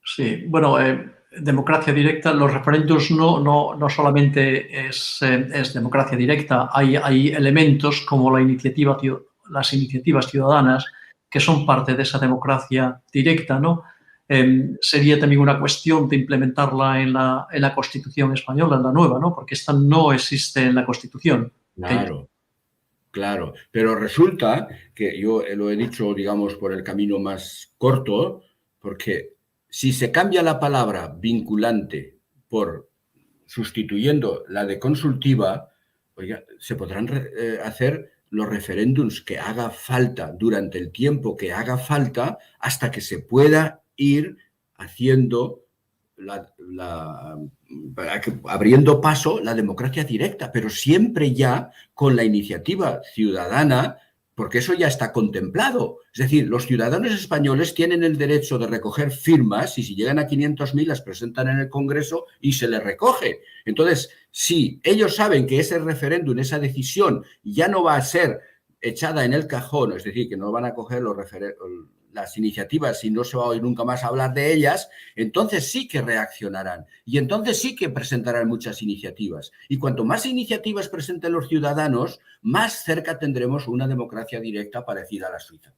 Sí, bueno, democracia directa, los referéndums no solamente es democracia directa, hay elementos como las iniciativas ciudadanas que son parte de esa democracia directa, ¿no? Sería también una cuestión de implementarla en la Constitución española, en la nueva, ¿no? Porque esta no existe en la Constitución.
Claro, claro. Pero resulta que yo lo he dicho, digamos, por el camino más corto, porque si se cambia la palabra vinculante por sustituyendo la de consultiva, oiga, se podrán hacer los referéndums que haga falta durante el tiempo que haga falta hasta que se pueda ir haciendo abriendo paso la democracia directa, pero siempre ya con la iniciativa ciudadana, porque eso ya está contemplado. Es decir, los ciudadanos españoles tienen el derecho de recoger firmas y si llegan a 500.000 las presentan en el Congreso y se les recoge. Entonces, si ellos saben que ese referéndum, esa decisión ya no va a ser echada en el cajón, es decir, que no van a coger las iniciativas y no se va a oír nunca más hablar de ellas, entonces sí que reaccionarán y entonces sí que presentarán muchas iniciativas. Y cuanto más iniciativas presenten los ciudadanos, más cerca tendremos una democracia directa parecida a la suiza.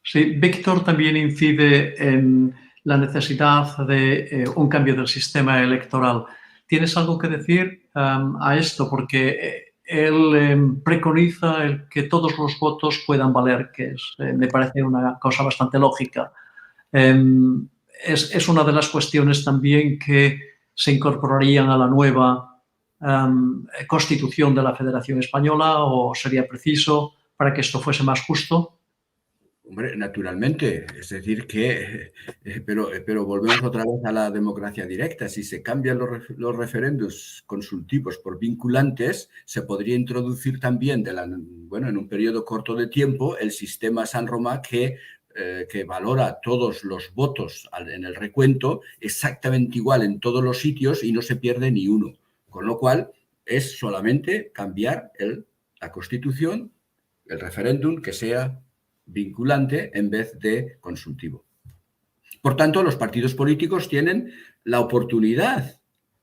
Sí, Víctor también incide en la necesidad de un cambio del sistema electoral. ¿Tienes algo que decir a esto? Porque él preconiza que todos los votos puedan valer, que me parece una cosa bastante lógica. Es una de las cuestiones también que se incorporarían a la nueva Constitución de la Federación Española, o sería preciso para que esto fuese más justo.
Hombre, naturalmente, es decir que, pero volvemos otra vez a la democracia directa. Si se cambian los referendos consultivos por vinculantes, se podría introducir también, en un periodo corto de tiempo, el sistema San Romá que valora todos los votos en el recuento exactamente igual en todos los sitios y no se pierde ni uno. Con lo cual, es solamente cambiar la Constitución, el referéndum, que sea vinculante en vez de consultivo. Por tanto, los partidos políticos tienen la oportunidad,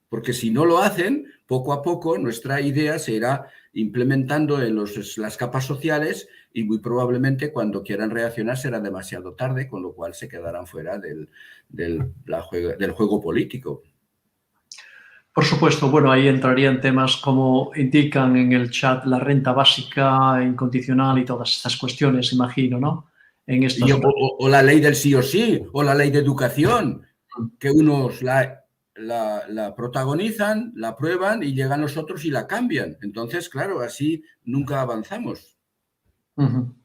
porque si no lo hacen, poco a poco nuestra idea se irá implementando en las capas sociales y muy probablemente cuando quieran reaccionar será demasiado tarde, con lo cual se quedarán fuera del juego político.
Por supuesto, bueno, ahí entrarían temas como indican en el chat la renta básica incondicional y todas estas cuestiones, imagino, ¿no? En
Y,
estos
o la ley del sí o sí, o la ley de educación, que unos la protagonizan, la aprueban y llegan los otros y la cambian. Entonces, claro, así nunca avanzamos.
Ujú.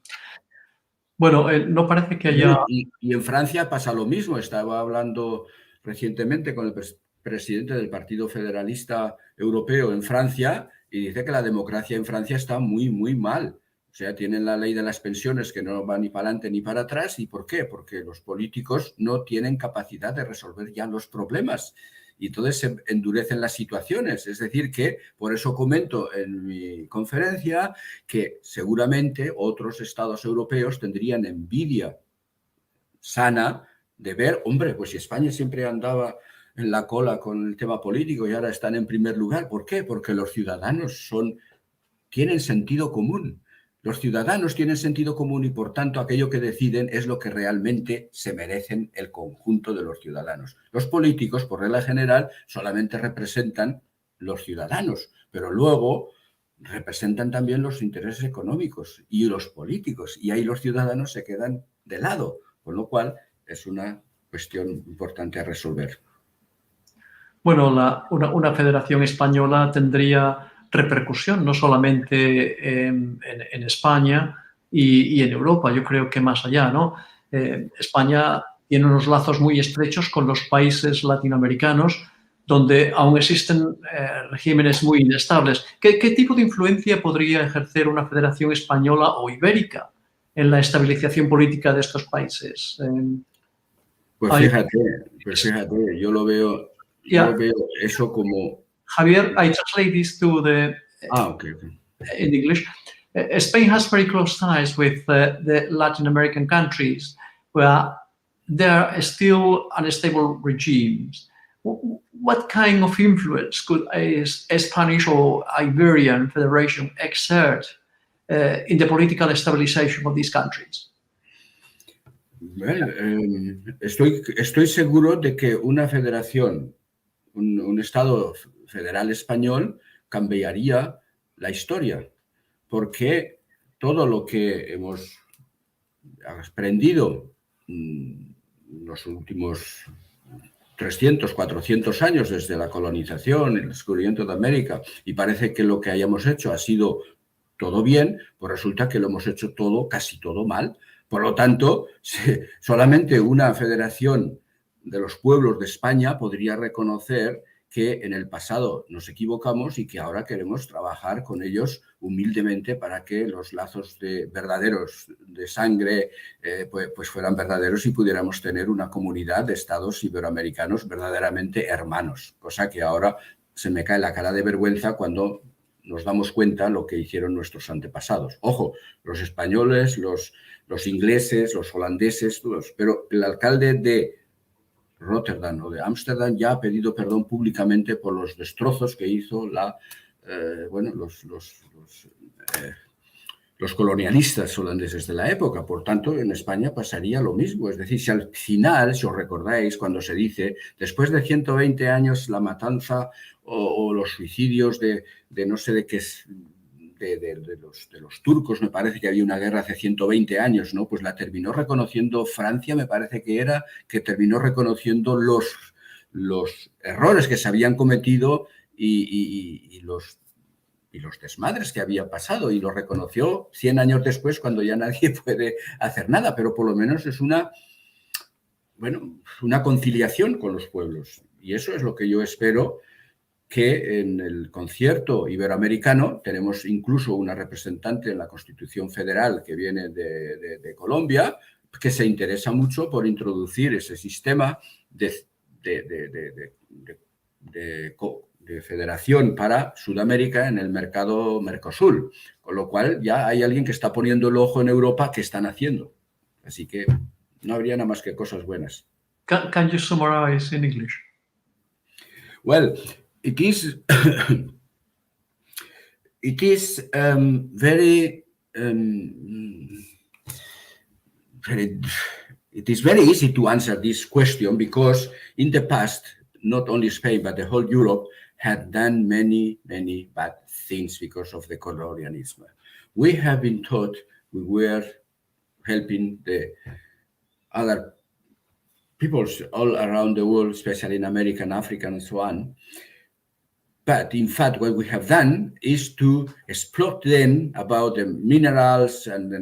Bueno, no parece que haya...
Bueno, y en Francia pasa lo mismo. Estaba hablando recientemente con el presidente del Partido Federalista Europeo en Francia y dice que la democracia en Francia está muy, muy mal. O sea, tienen la ley de las pensiones que no va ni para adelante ni para atrás. ¿Y por qué? Porque los políticos no tienen capacidad de resolver ya los problemas. Y entonces se endurecen las situaciones. Es decir, que por eso comento en mi conferencia que seguramente otros estados europeos tendrían envidia sana de ver, hombre, pues si España siempre andaba en la cola con el tema político y ahora están en primer lugar. ¿Por qué? Porque los ciudadanos tienen sentido común. Los ciudadanos tienen sentido común y, por tanto, aquello que deciden es lo que realmente se merecen el conjunto de los ciudadanos. Los políticos, por regla general, solamente representan los ciudadanos, pero luego representan también los intereses económicos y los políticos, y ahí los ciudadanos se quedan de lado, con lo cual es una cuestión importante a resolver.
Bueno, una federación española tendría repercusión no solamente en España y en Europa, yo creo que más allá, ¿no? España tiene unos lazos muy estrechos con los países latinoamericanos donde aún existen regímenes muy inestables. ¿Qué tipo de influencia podría ejercer una federación española o ibérica en la estabilización política de estos países?
Pues
Hay-
fíjate, yo lo veo
Yeah,
eso como...
Javier, I translate this to the
Ok.
in English. Spain has very close ties with the Latin American countries where there are still unstable regimes. What kind of influence could a Spanish or Iberian federation exert in the political stabilization of these countries?
Bueno, estoy seguro de que una federación, un Estado federal español, cambiaría la historia, porque todo lo que hemos aprendido los últimos 300, 400 años desde la colonización, el descubrimiento de América, y parece que lo que hayamos hecho ha sido todo bien, pues resulta que lo hemos hecho todo, casi todo mal. Por lo tanto, solamente una federación de los pueblos de España podría reconocer que en el pasado nos equivocamos y que ahora queremos trabajar con ellos humildemente para que los lazos verdaderos de sangre pues fueran verdaderos y pudiéramos tener una comunidad de estados iberoamericanos verdaderamente hermanos, cosa que ahora se me cae la cara de vergüenza cuando nos damos cuenta lo que hicieron nuestros antepasados. Ojo, los españoles, los ingleses, los holandeses, todos, pero el alcalde de Rotterdam o de Ámsterdam ya ha pedido perdón públicamente por los destrozos que hizo los colonialistas holandeses de la época. Por tanto, en España pasaría lo mismo. Es decir, si al final, si os recordáis, cuando se dice, después de 120 años, la matanza o los suicidios de no sé de qué es, de los turcos, me parece que había una guerra hace 120 años, ¿no? Pues la terminó reconociendo Francia, me parece que terminó reconociendo los errores que se habían cometido y los desmadres que había pasado, y lo reconoció 100 años después cuando ya nadie puede hacer nada, pero por lo menos es una conciliación con los pueblos. Y eso es lo que yo espero, que en el concierto iberoamericano tenemos incluso una representante en la Constitución Federal que viene de Colombia, que se interesa mucho por introducir ese sistema de federación para Sudamérica en el mercado Mercosur, con lo cual ya hay alguien que está poniendo el ojo en Europa que están haciendo. Así que no habría nada más que cosas buenas.
Can you summarize in English?
Well, it is very easy to answer this question, because in the past, not only Spain but the whole Europe had done many, many bad things because of the colonialism. We have been taught we were helping the other peoples all around the world, especially in America and Africa and so on. But in fact, what we have done is to exploit them about the minerals and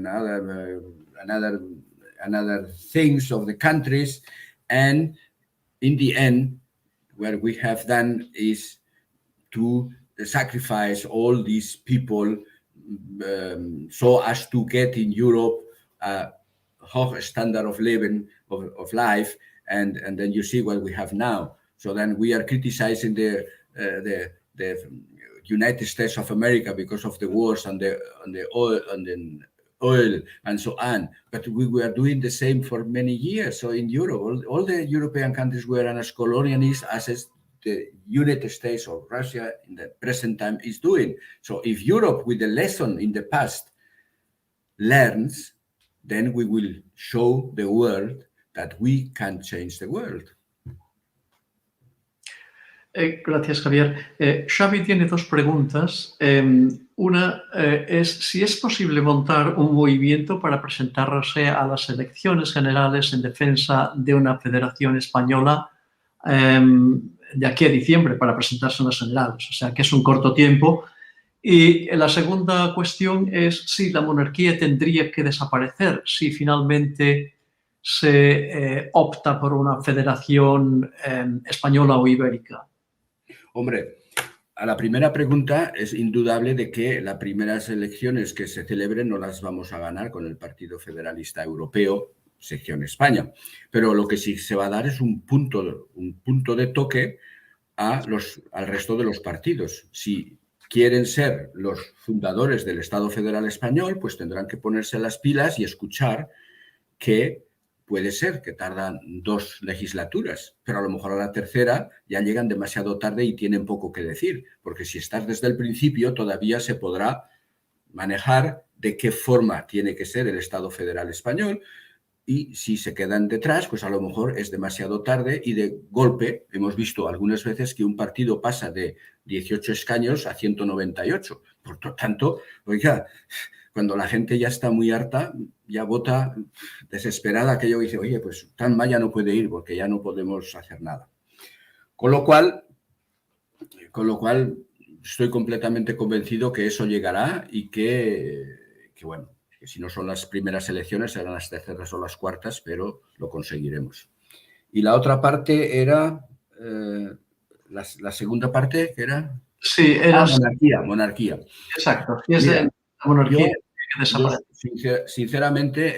another things of the countries. And in the end, what we have done is to sacrifice all these people so as to get in Europe a high standard of living, of life, and then you see what we have now. So then we are criticizing the United States of America because of the wars on the oil and so on. But we were doing the same for many years. So in Europe, all the European countries were as colonialist as the United States or Russia in the present time is doing. So if Europe, with the lesson in the past, learns, then we will show the world that we can change the world.
Gracias, Javier. Xavi tiene dos preguntas. Una es si es posible montar un movimiento para presentarse a las elecciones generales en defensa de una federación española de aquí a diciembre para presentarse en las generales. O sea, que es un corto tiempo. Y la segunda cuestión es si la monarquía tendría que desaparecer si finalmente se opta por una federación española o ibérica.
Hombre, a la primera pregunta es indudable de que las primeras elecciones que se celebren no las vamos a ganar con el Partido Federalista Europeo, sección España. Pero lo que sí se va a dar es un punto de toque al resto de los partidos. Si quieren ser los fundadores del Estado Federal Español, pues tendrán que ponerse las pilas y escuchar que puede ser que tardan 2 legislaturas, pero a lo mejor a la tercera ya llegan demasiado tarde y tienen poco que decir, porque si estás desde el principio todavía se podrá manejar de qué forma tiene que ser el Estado Federal Español, y si se quedan detrás, pues a lo mejor es demasiado tarde y de golpe hemos visto algunas veces que un partido pasa de 18 escaños a 198. Por lo tanto, oiga, cuando la gente ya está muy harta, ya vota desesperada, aquello dice, oye, pues tan mal ya no puede ir porque ya no podemos hacer nada. Con lo cual estoy completamente convencido que eso llegará y que bueno, que si no son las primeras elecciones, serán las terceras o las cuartas, pero lo conseguiremos. Y la otra parte era, la segunda parte, que era...
Sí, era...
monarquía.
Exacto, y es de la monarquía.
Yo, sinceramente,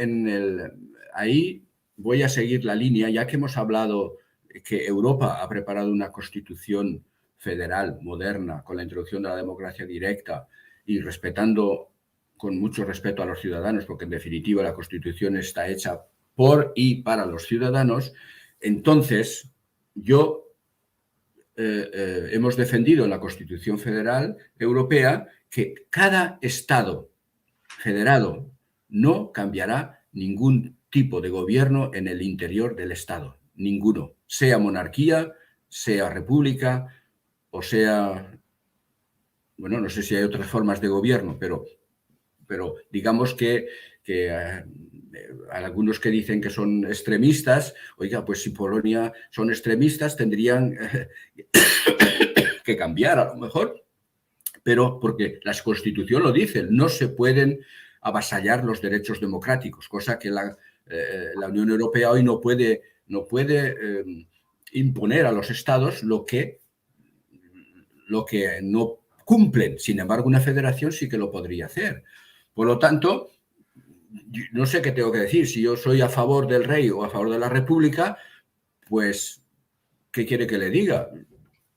ahí voy a seguir la línea, ya que hemos hablado que Europa ha preparado una constitución federal moderna con la introducción de la democracia directa y respetando con mucho respeto a los ciudadanos, porque en definitiva la Constitución está hecha por y para los ciudadanos. Entonces, hemos defendido en la Constitución Federal Europea que cada Estado federado no cambiará ningún tipo de gobierno en el interior del Estado, ninguno, sea monarquía, sea república o sea, bueno, no sé si hay otras formas de gobierno, pero digamos que algunos que dicen que son extremistas, oiga, pues si Polonia son extremistas tendrían que cambiar a lo mejor, pero porque la Constitución lo dice, no se pueden avasallar los derechos democráticos, cosa que la Unión Europea hoy no puede imponer a los estados lo que no cumplen. Sin embargo, una federación sí que lo podría hacer. Por lo tanto, no sé qué tengo que decir. Si yo soy a favor del rey o a favor de la república, pues, ¿qué quiere que le diga?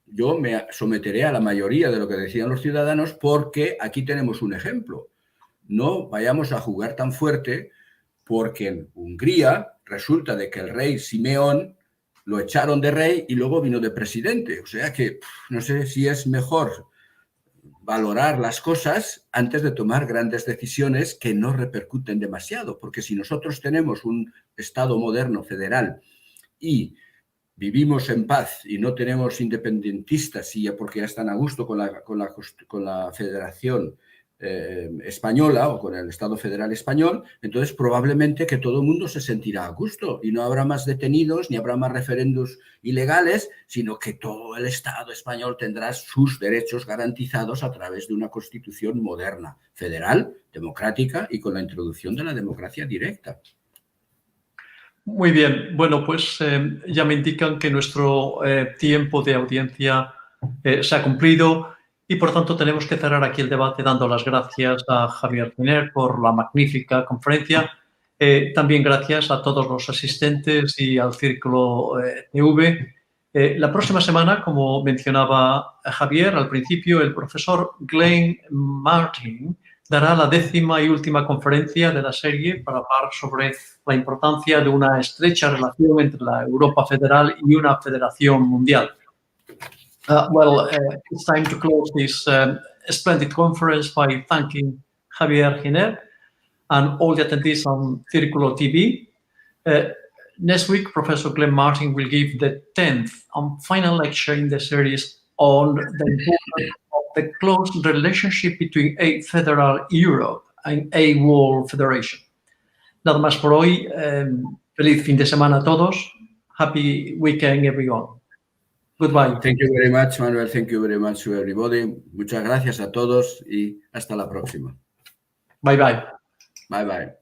Yo me someteré a la mayoría de lo que decían los ciudadanos porque aquí tenemos un ejemplo. No vayamos a jugar tan fuerte porque en Hungría resulta de que el rey Simeón lo echaron de rey y luego vino de presidente. O sea que no sé si es mejor valorar las cosas antes de tomar grandes decisiones que no repercuten demasiado, porque si nosotros tenemos un Estado moderno federal y vivimos en paz y no tenemos independentistas y porque ya están a gusto con la Federación Española o con el Estado Federal Español, entonces probablemente que todo el mundo se sentirá a gusto y no habrá más detenidos ni habrá más referendos ilegales, sino que todo el Estado español tendrá sus derechos garantizados a través de una constitución moderna, federal, democrática y con la introducción de la democracia directa.
Muy bien, bueno, pues ya me indican que nuestro tiempo de audiencia se ha cumplido y por tanto tenemos que cerrar aquí el debate dando las gracias a Javier Giner por la magnífica conferencia. También gracias a todos los asistentes y al Círculo TV. La próxima semana, como mencionaba Javier al principio, el profesor Glenn Martin dará la 10ª y última conferencia de la serie para hablar sobre la importancia de una estrecha relación entre la Europa federal y una federación mundial. It's time to close this splendid conference by thanking Javier Giner and all the attendees on Círculo TV. Next week, Professor Glenn Martin will give the 10th and final lecture in the series on the importance of the close relationship between a federal Europe and a world federation. Nada más por hoy. Feliz fin de semana a todos. Happy weekend, everyone. Goodbye.
Thank you very much, Manuel. Thank you very much to everybody. Muchas gracias a todos y hasta la próxima.
Bye bye.
Bye bye.